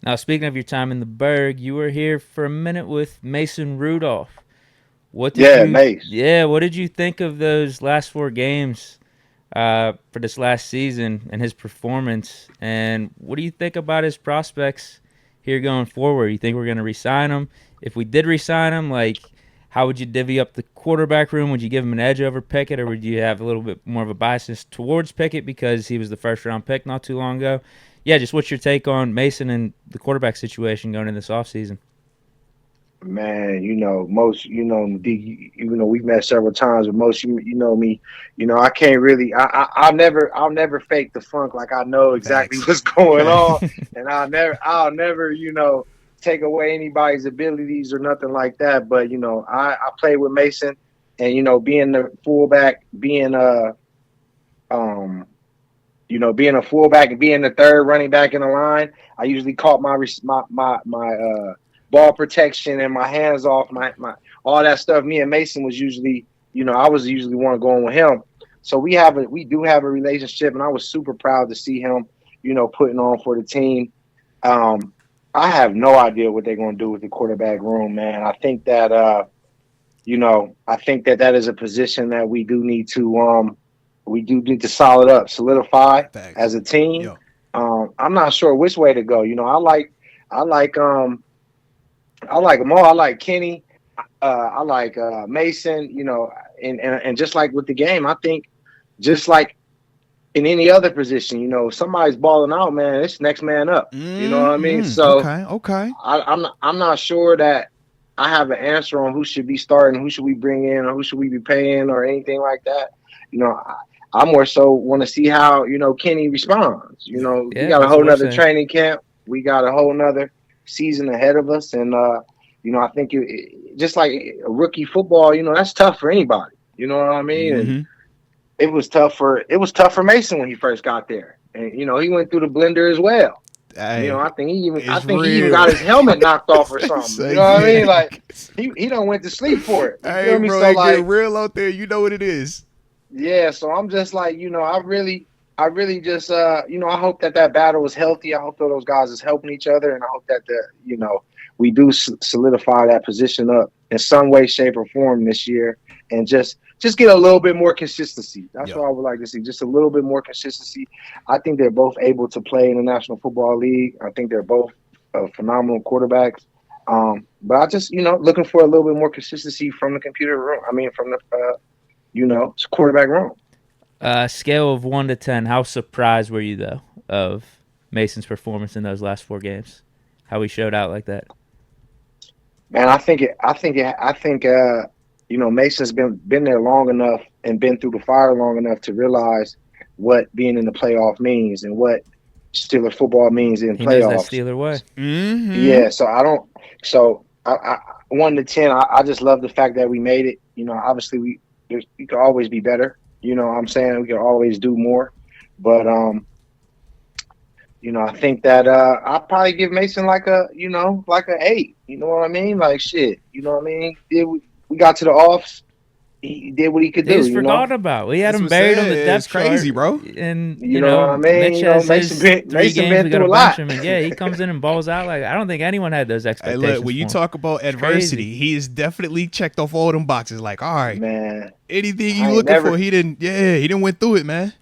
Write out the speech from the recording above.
Now, speaking of your time in the Berg, you were here for a minute with Mason Rudolph. What did Yeah, you, Mace. yeah, what did you think of those last four games for this last season and his performance? And what do you think about his prospects here going forward? You think we're going to re-sign him? If we did re-sign him, like, how would you divvy up the quarterback room? Would you give him an edge over Pickett, or would you have a little bit more of a bias towards Pickett because he was the first round pick not too long ago? Yeah, just what's your take on Mason and the quarterback situation going in this offseason? Man, most, we've met several times, but most, you know me, I can't really, I'll never fake the funk. Like I know exactly Facts. what's going on, Facts. and I'll never, take away anybody's abilities or nothing like that. But I play with Mason, and being the fullback, um, being a fullback and being the third running back in the line, I usually caught my ball protection and my hands off, my all that stuff. Me and Mason was usually, I was usually one going with him. So we do have a relationship, and I was super proud to see him, putting on for the team. Um, I have no idea what they're going to do with the quarterback room, man. I think that that is a position that we do need to solidify Facts. as a team. Yo. I'm not sure which way to go. I like, I like them all. I like Kenny. I like Mason. And just like with the game, I think just like in any other position, if somebody's balling out, man, it's next man up. You know what I mean? So Okay. Okay. I'm not sure that I have an answer on who should be starting, who should we bring in, or who should we be paying, or anything like that. I more so want to see how Kenny responds. Yeah. We Yeah, got a that's what whole we're nother saying. training camp. We got a whole nother season ahead of us, and I think just like a rookie football, that's tough for anybody. You know what I mean? And Mm-hmm. it was tough for Mason when he first got there, and he went through the blender as well. Hey, I it's think he even real. got his helmet knocked off or something. You Say know what I mean? yeah. Like he don't went to sleep for it. You Hey, feel me? bro, So it get like, real out there. You know what it is. yeah. So I'm just like, I really just I hope that that battle is healthy. I hope that those guys is helping each other, and I hope that we do solidify that position up in some way, shape, or form this year, and just get a little bit more consistency. That's Yo. what I would like to see. Just a little bit more consistency. I think they're both able to play in the National Football League. I think they're both phenomenal quarterbacks. But I just, looking for a little bit more consistency from the computer room. I mean, from the, quarterback room. Scale of 1 to 10, how surprised were you though of Mason's performance in those last four games? How he showed out like that? Man, I think, Mason's been there long enough and been through the fire long enough to realize what being in the playoff means and what Steelers football means in He knows that playoffs. Steeler way. Mm-hmm. Yeah, so I don't. So 1 to 10, I just love the fact that we made it. Obviously we could always be better. You know what I'm saying? We could always do more. But I think that I'll probably give Mason like a 8. You know what I mean? Like shit. You know what I mean? We got to the offs. He did what he could They do. just forgot about. We had That's him what buried on the said. It's depth chart, crazy, bro. and You know what I mean? Mitch has Mason his been three Mason games. been We got to through a bench lot. him, and yeah, he comes in and balls out. Like I don't think anyone had those Hey, look, expectations when you for him. talk about It's crazy. adversity, he has definitely checked off all them boxes. Like, all right, Man, anything you I ain't looking for, never he didn't. Yeah, he didn't went through it, man.